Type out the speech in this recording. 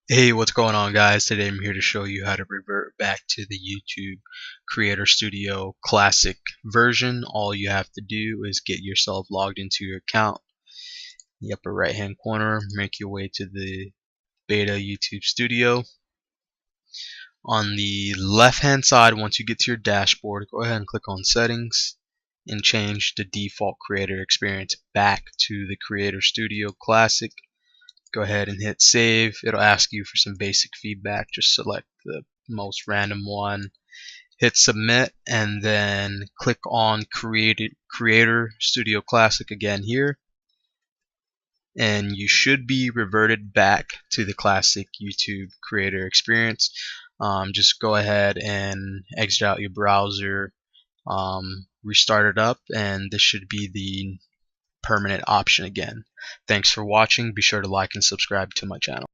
Hey, what's going on, guys? Today I'm here to show you how to revert back to the YouTube Creator Studio Classic version. All you have to do is get yourself logged into your account. In the upper right hand corner, make your way to the beta YouTube Studio. On the left hand side, once you get to your dashboard, go ahead and click on Settings and change the default creator experience back to the Creator Studio Classic. Go ahead and hit save. It'll ask you for some basic feedback. Just select the most random one, hit submit, and then click on Creator Studio Classic again here, and you should be reverted back to the classic YouTube creator experience. Just go ahead and exit out your browser, restart it up, and this should be the permanent option again. Thanks for watching. Be sure to like and subscribe to my channel.